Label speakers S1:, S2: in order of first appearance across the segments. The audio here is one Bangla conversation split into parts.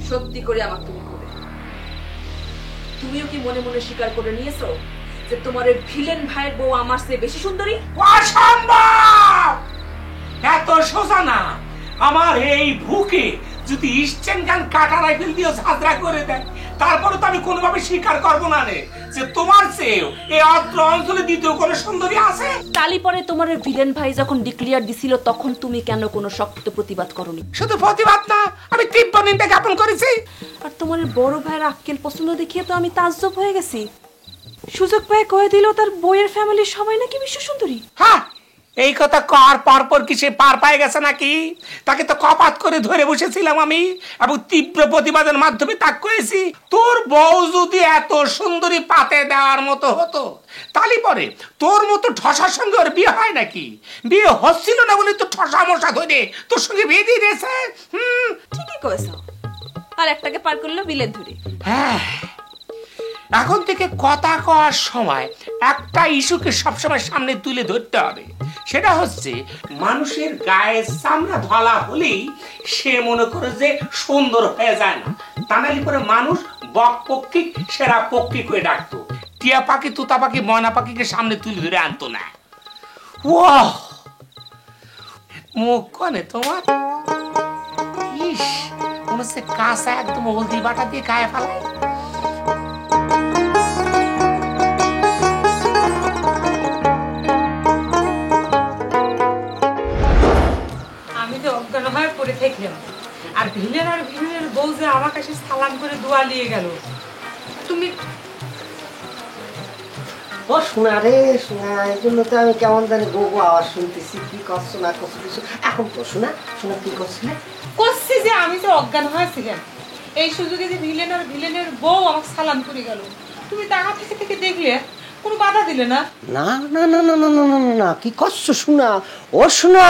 S1: সত্যি করে আমাকে তুমি বলে, তুমিও কি মনে মনে স্বীকার করে নিয়েছো যে তোমার এই ভিলেন ভাইয়ের বউ আমার চেয়ে বেশি সুন্দরী?
S2: অসম্ভব! এত সোজা না। আমার এই বুকে যদি স্টেন গান কাটা রাইফেল দিয়ে ঝাঁঝরা করে দেয়, তারপরে তো আমি কোনোভাবে স্বীকার করবো না রে যে তোমার চেয়েও এই অত্র অঞ্চলে দ্বিতীয় কোনো সুন্দরী আছে।
S1: তালি পরে তোমার ভিলেন ভাই যখন ডিক্লেয়ার দিছিল তখন তুমি কেন কোনো শক্ত প্রতিবাদ করনি?
S2: শুধু প্রতিবাদ না, আমি তীব্র নিন্দা জ্ঞাপন করেছি।
S1: আর তোমার বড় ভাইয়ের আক্কেল পছন্দ দেখিয়ে তো আমি তাজ্জব হয়ে গেছি। সুযোগ পেয়ে কয়ে দিল তার বইয়ের ফ্যামিলির সবাই নাকি বিশ্ব সুন্দরী।
S2: হ্যাঁ, এই কথা কর পরপর কি সে পার পায়ে গেছে নাকি? তাকে তো কপাত করে ধরে বসেছিলাম আমি এবং তীব্র প্রতিবাদের মাধ্যমে তাক করেছি। তোর বউ যদি এত সুন্দরী পাতে দেওয়ার মতো হতো, তাহলে পরে তোর মতো ঠসার সঙ্গে ওর বিয়ে হয় নাকি? বিয়ে হচ্ছিল না বলে তো ঠসা মশা ধরে তোর সঙ্গে বিয়ে দিয়ে দিয়েছে।
S1: ঠিকই কয়েছো। আর একটাকে পার করলো বিলেত ধরে।
S2: হ্যাঁ, এখন থেকে কথা কওয়ার সময় একটা ইস্যুকে সবসময় সামনে তুলে ধরতে হবে। সেটা হচ্ছে মানুষের গায়ে চামড়া ধলা হলেই সে মনে করে যে সুন্দর হয়ে যায় না। তা নাহলে করে মানুষ বক পক্ষী সেরা পক্ষী করে ডাকতো, টিয়া পাখি তুতা পাখি ময়না পাখিকে সামনে তুলে ধরে আনতো না। ও মুখ কনে তোমার, ইস মনে হচ্ছে কাঁচা একদম হলদি বাটা দিয়ে গায়ে ফেলায়।
S3: পড়ে থাকলাম আর ভিলেন আর ভিলেনের বউ যে আমার কাছে সালাম করে দোয়া নিয়ে গেল। তুমি
S4: ও শোনা রে শোনা, এই জন্য তো আমি কেমন জানি গো গো আওয়াজ শুনতেছি। কি করছো না করছো কিছু এখন তো শোনা শোনা কি করছিলে?
S3: করছি যে আমি তো অজ্ঞান হয়েছিলাম, এই সুযোগে যে ভিলেন আর ভিলেনের বউ আমাকে সালাম করে গেল। তুমি টাকা থেকে থেকে দেখলে কোনো বাধা দিলে না?
S4: না না না না না না না না না, কি করছো শোনা? ও শোনা,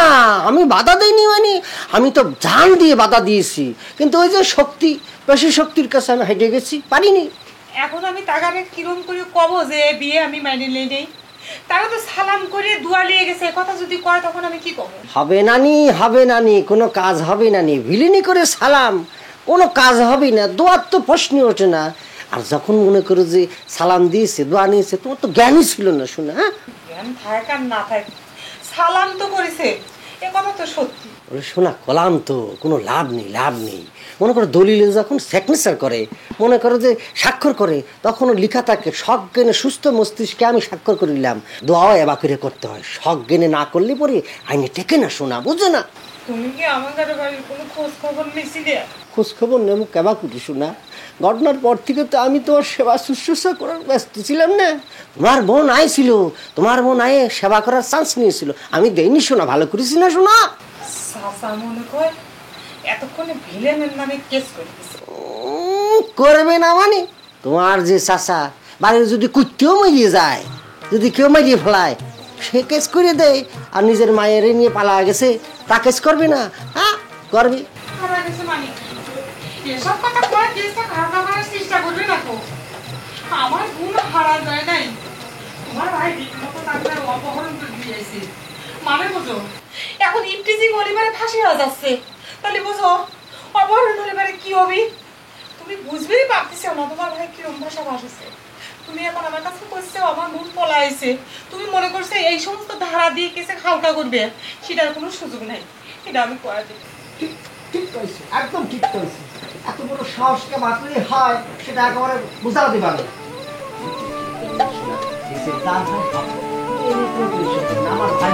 S4: আমি বাধা দিইনি, মানে আমি তো জান দিয়ে বাধা দিয়েছি, কিন্তু ওই যে শক্তি, বেশি শক্তির কাছে আমি হেঁটে গেছি, পারিনি।
S3: এখন আমি টাকারে কিরম করে কব যে বিয়ে আমি মাইনে নেই? তারা তো সালাম করে দোয়া নিয়ে গেছে, কথা যদি কয় তখন আমি কি কব?
S4: হবে নানি, হবে নানি, কোনো কাজ হবে নানি। ভিলেনি করে সালাম কোনো কাজ হবে না, দোয়ার তো প্রশ্নই ওঠে না। আর যখন মনে করো যে সালাম দিয়েছে দোয়া নিয়েছে, তোমার তো জ্ঞানই ছিল না শোনা। হ্যাঁ,
S3: জ্ঞান থাক আর না থাক, সালাম তো করেছে, এ কথা তো সত্যি।
S4: ওরে শোনা, কলাম তো কোনো লাভ নেই, লাভ নেই। মনে করো দলিলে যখন সিগনেচার করে, মনে করো যে স্বাক্ষর করে, তখন লেখা থাকে সজ্ঞানে সুস্থ মস্তিষ্কে আমি স্বাক্ষর করিলাম। দোয়াও এবা করে করতে হয়, সজ্ঞানে না করলে পরে আইনে টেকে না শোনা, বুঝো না?
S3: তুমি কি আমাদের বাড়ির কোনো খোঁজ খবর নিয়েছিলে?
S4: খোঁজ খবর নেব কেবা করি শোনা? ঘটনার পর থেকে তো আমি তোমার সেবা শুশ্রূষা করার ব্যস্ত ছিলাম না। তোমার বোন আইছিল, তোমার বোন আয়ে সেবা করার চান্স নিয়েছিল, আমি দেইনি শোনা, ভালো করেছি না শোনা?
S3: চাচা মনে কর এতক্ষণে ভিলেনের নামে কেস করে দিছে।
S4: করবে না মানে? তোমার যে চাচা বাড়ির যদি কুত্তেও মারিয়ে যায়, যদি কেউ মারিয়ে ফেলায়, সে কেস করে দেয়। আর নিজের মায়ের নিয়ে পালা গেছে, তা কেস করবে না? হ্যাঁ করবে।
S3: এসব কথা কয় কেসটা খারাপ করার চেষ্টা করবে না তো। আমার গুণ হারা যায় নাই, তোমার ভাই রীতিমতো তাকে অপহরণ করে দিয়েছে। মানে বুঝো এখন ইফটিজিং হলিবারে ফাঁসি হয়ে যাচ্ছে, তাহলে বুঝো অপহরণ হলিবারে কি হবে? তুমি বুঝবেই পারতেছো না তোমার ভাই কিরম ভাষা ভাসছে। তুমি এখন আমার কাছে কইছো আমার মন পলাইছে, তুমি মনে করছো এই সমস্ত ধারা দিয়ে কেসে হালকা করবে, সেটার কোনো সুযোগ নাই। এটা আমি করে দিই।
S4: ঠিক কইছি, একদম ঠিক কইছি। এত বড় সাহসকে মাত্রই হয় সেটা একেবারে বুঝাতে পারবে। আমার ভাই